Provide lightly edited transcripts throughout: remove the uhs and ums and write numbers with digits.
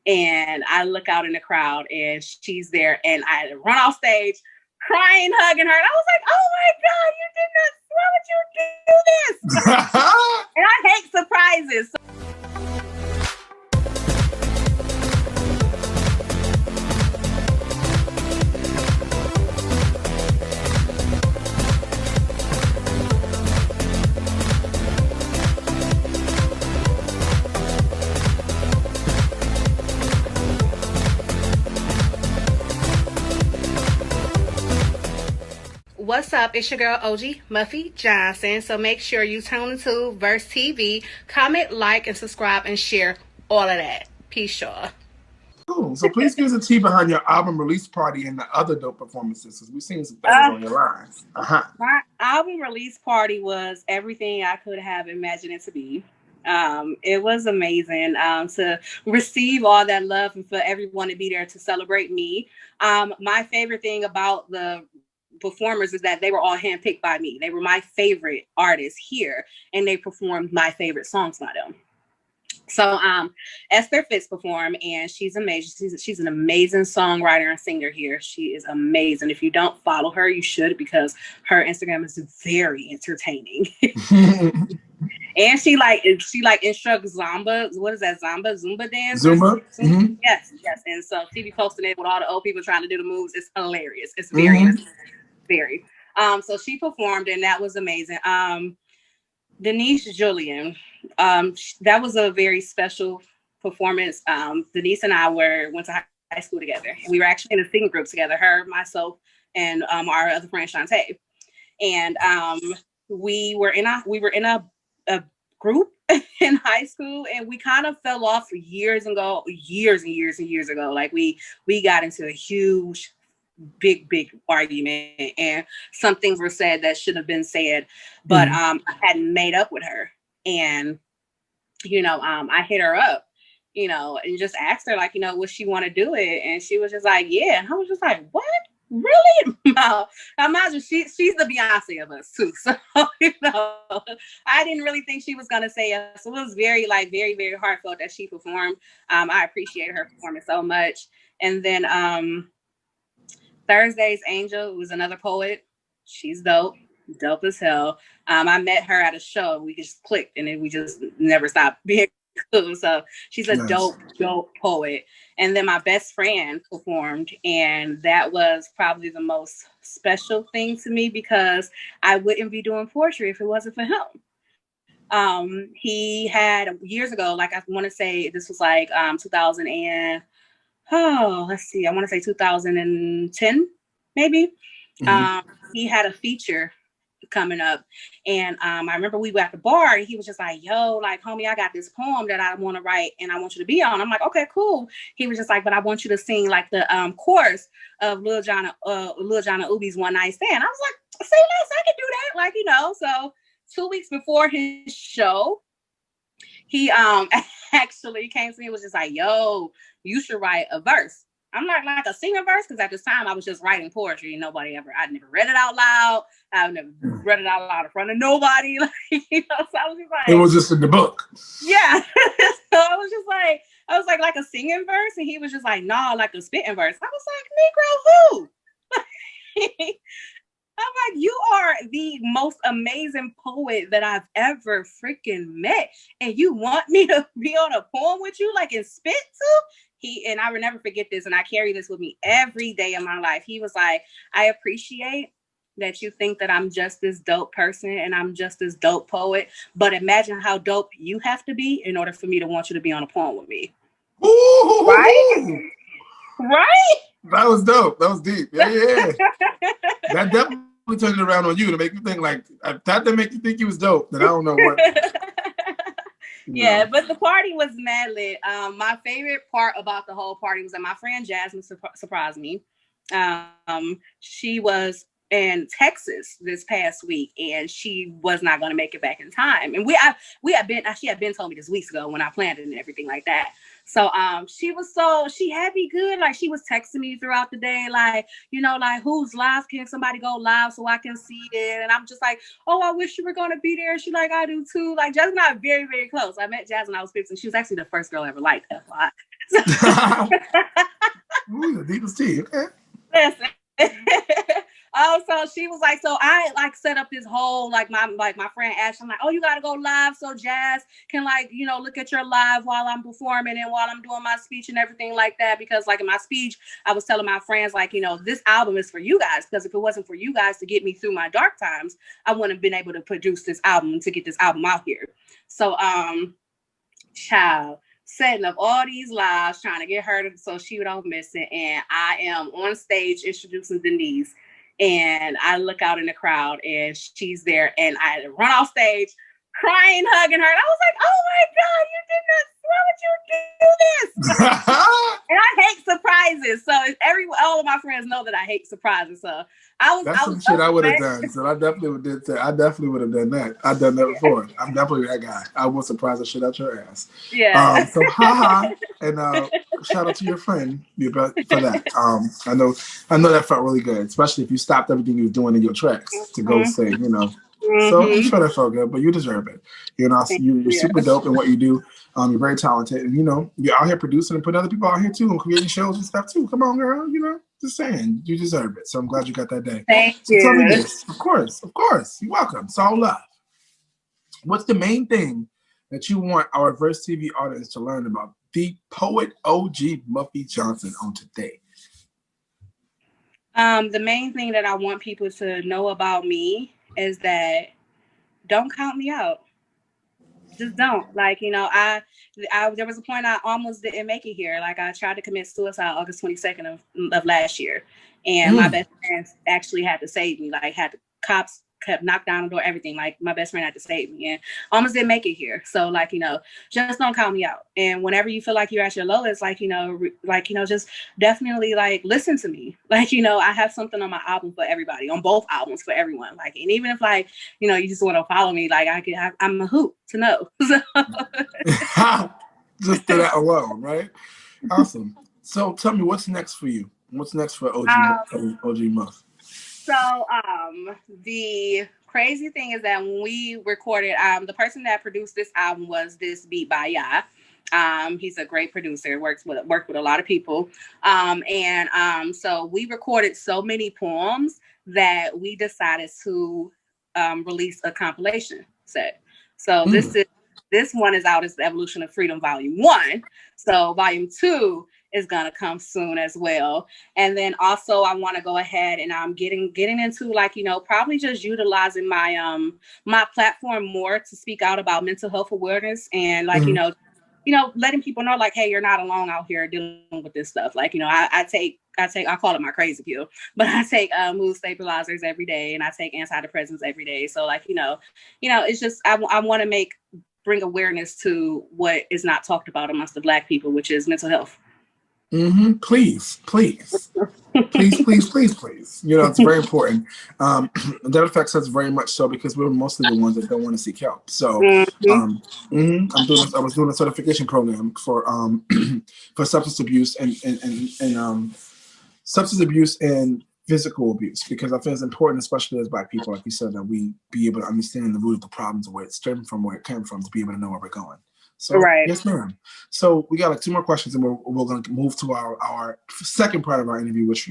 And I look out in the crowd and she's there, and I run off stage crying, hugging her. And I was like, oh my God, you did not, why would you do this? And I hate surprises. What's up? It's your girl OG Muffy Johnson. So make sure you tune into Verse TV, comment, like, and subscribe, and share all of that. Peace, y'all. Cool. So please give us a tea behind your album release party and the other dope performances, because we've seen some things on your lines. My album release party was everything I could have imagined it to be. It was amazing to receive all that love and for everyone to be there to celebrate me. My favorite thing about the performers is that they were all handpicked by me. They were my favorite artists here, and they performed my favorite songs by them. So Esther Fitz performed, and she's amazing. She's an amazing songwriter and singer here. She is amazing. If you don't follow her, you should, because her Instagram is very entertaining. And she instructs Zumba. What is that? Zumba dance? Zumba? Mm-hmm. Yes. And so she be posting it with all the old people trying to do the moves. It's hilarious. It's very, very. So she performed, and that was amazing. Denise Julian, that was a very special performance. Denise and I went to high school together. We were actually in a singing group together, her, myself, and our other friend Shantae. And we were in a group in high school, and we kind of fell off years and years ago. Like we got into a huge big argument, and some things were said that shouldn't have been said, but I hadn't made up with her, and I hit her up, and just asked her, like, would she want to do it? And she was just like, yeah. And I was just like, what? Really? No. Now imagine she's the Beyonce of us too. So I didn't really think she was gonna say yes. So it was very, very, very heartfelt that she performed. I appreciate her performing so much. And then Thursday's Angel was another poet. She's dope as hell. I met her at a show. We just clicked, and then we just never stopped being cool. So she's a dope poet. And then my best friend performed, and that was probably the most special thing to me, because I wouldn't be doing poetry if it wasn't for him. He had years ago, like I want to say this was like 2000 and let's see, I want to say 2010, maybe. He had a feature coming up, and I remember we were at the bar, and he was just like, yo, like, homie, I got this poem that I want to write, and I want you to be on. I'm like, okay, cool. He was just like, but I want you to sing like the chorus of Lil Jon and Ubi's One Night Stand. I was like, say less, I can do that, like, so 2 weeks before his show, he actually came to me and was just like, yo, you should write a verse. I'm like a singer verse, because at this time I was just writing poetry, and I'd never read it out loud. I've never read it out loud in front of nobody. So I was just like, it was just in the book. Yeah. So I was like a singing verse, and he was just like, no, like a spitting verse. I was like, Negro, who? I'm like, you are the most amazing poet that I've ever freaking met, and you want me to be on a poem with you, like, and spit too? And I will never forget this, and I carry this with me every day of my life. He was like, I appreciate that you think that I'm just this dope person and I'm just this dope poet, but imagine how dope you have to be in order for me to want you to be on a poem with me. Ooh, right? That was dope. That was deep. Yeah. That definitely turned it around on you to make you think, like, if that didn't make you think he was dope, then I don't know what. Yeah, but the party was mad lit. My favorite part about the whole party was that my friend Jasmine surprised me. She was in Texas this past week, and she was not going to make it back in time. And she had been told me this weeks ago when I planned it and everything like that. So she had me good. Like, she was texting me throughout the day, like, like, who's live? Can somebody go live so I can see it? And I'm just like, oh, I wish you were going to be there. She like, I do too. Like, Jasmine and I are very, very close. I met Jasmine when I was 15. She was actually the first girl I ever liked. Ooh, the deepest tea. Okay. Listen. Oh, so she was like, so I like set up this whole like my friend Ash. I'm like, oh, you gotta go live so Jazz can like look at your live while I'm performing and while I'm doing my speech and everything like that. Because like in my speech, I was telling my friends like this album is for you guys, because if it wasn't for you guys to get me through my dark times, I wouldn't have been able to produce this album to get this album out here. So child, setting up all these lives trying to get her so she would all miss it, and I am on stage introducing Denise. And I look out in the crowd and she's there, and I run off stage crying, hugging her. And I was like, oh my God, you did not, why would you do this? And I hate surprises. So all of my friends know that I hate surprises. So That's some shit I would have done. So I definitely would have done that. I've done that before. I'm definitely that guy. I will surprise the shit out your ass. Yeah. So haha, and shout out to your friend for that. I know that felt really good, especially if you stopped everything you were doing in your tracks to go say, So I'm sure that felt good, but you deserve it. You're super dope in what you do. You're very talented, and you're out here producing and putting other people out here too and creating shows and stuff too. Come on, girl. Just saying, you deserve it. So I'm glad you got that day. Thank so you. Tell me this. Of course. You're welcome. It's all love. What's the main thing that you want our Verse TV audience to learn about the poet OG Muffy Johnson on today? The main thing that I want people to know about me is that don't count me out. Just don't. Like, I there was a point I almost didn't make it here. Like, I tried to commit suicide August 22nd of last year, and my best friend actually had to save me. Like, had the cops kept knocked down the door, everything. Like, my best friend had to save me, and almost didn't make it here. So, like, just don't count me out. And whenever you feel like you're at your lowest, just definitely like listen to me. Like, I have something on my album for everybody, on both albums for everyone. Like, and even if like, you just want to follow me, like I'm a hoot to know. Just to that alone, right? Awesome. So tell me, what's next for you? What's next for OG Muff? So the crazy thing is that when we recorded, the person that produced this album was this beat by Ya. He's a great producer, worked with a lot of people. So we recorded so many poems that we decided to release a compilation set. So this one is out as the Evolution of Freedom Volume 1. So Volume 2 is gonna come soon as well. And then also I want to go ahead and I'm getting into like, probably just utilizing my my platform more to speak out about mental health awareness and like, letting people know like, hey, you're not alone out here dealing with this stuff. Like, I call it my crazy pill, but I take mood stabilizers every day and I take antidepressants every day. So like, it's just, I want to bring awareness to what is not talked about amongst the Black people, which is mental health. Please. Please. It's very important. That affects us very much so because we're mostly the ones that don't want to seek help. So I was doing a certification program for for substance abuse and substance abuse and physical abuse, because I feel it's important, especially as Black people, like you said, that we be able to understand the root of the problems, where it stemmed from, where it came from, to be able to know where we're going. So, right. Yes, ma'am. So we got like 2 more questions, and we're going to move to our second part of our interview, which,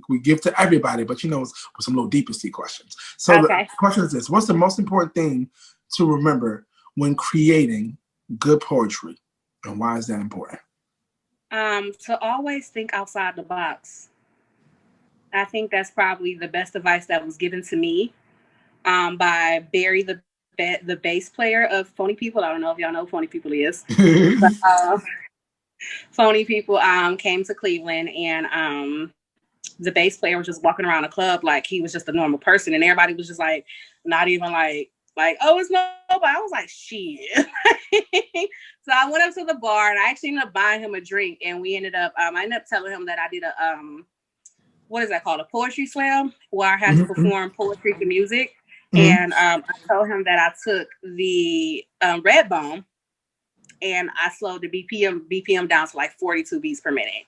we give to everybody, but, with some little deeper sea questions. So The question is this: what's the most important thing to remember when creating good poetry, and why is that important? To always think outside the box. I think that's probably the best advice that was given to me by Barry, the bass player of Phony People. I don't know if y'all know who Phony People is. But, Phony People came to Cleveland, and the bass player was just walking around the club like he was just a normal person, and everybody was just like, not even like, oh, it's nobody. I was like, shit. So I went up to the bar and I actually ended up buying him a drink, and we ended up, I ended up telling him that I did a, what is that called? A poetry slam, where I had to perform poetry to music. And I told him that I took the Red Bone and I slowed the BPM down to like 42 beats per minute.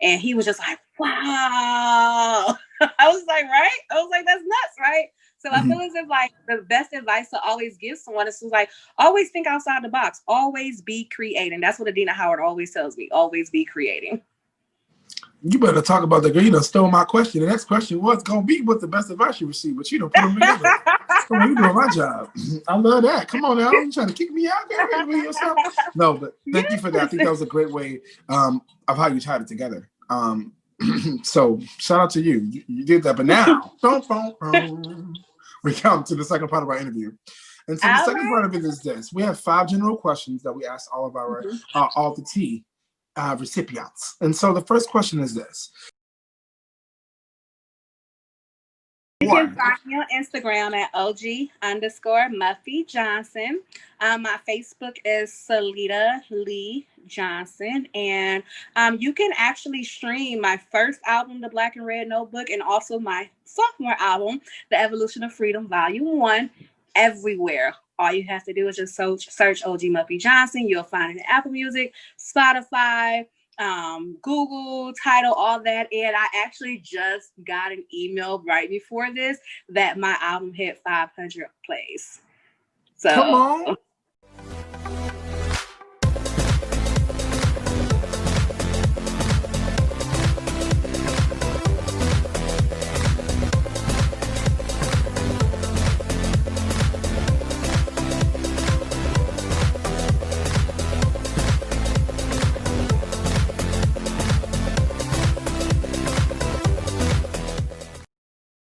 And he was just like, wow. I was like, right? I was like, that's nuts, right? So I feel as if like the best advice to always give someone is to like always think outside the box, always be creating. That's what Adina Howard always tells me. Always be creating. You better talk about the girl. You done stole my question. The next question was gonna be what's the best advice you received, but you don't put them together. Come on, you doing my job. I love that. Come on now, you trying to kick me out there yourself? No, but thank you for that. I think that was a great way of how you tied it together. So shout out to you. You did that. But now, we come to the second part of our interview. And so the second part of it is this: we have 5 general questions that we ask all of our all the tea recipients. And so the first question is this. You can find me on Instagram at OG_Muffy Johnson. My Facebook is Salita Lee Johnson. And you can actually stream my first album, The Black and Red Notebook, and also my sophomore album, The Evolution of Freedom, Volume 1, everywhere. All you have to do is just search OG Muffy Johnson. You'll find it in Apple Music, Spotify, Google, Tidal, all that. And I actually just got an email right before this that my album hit 500 plays. So come on.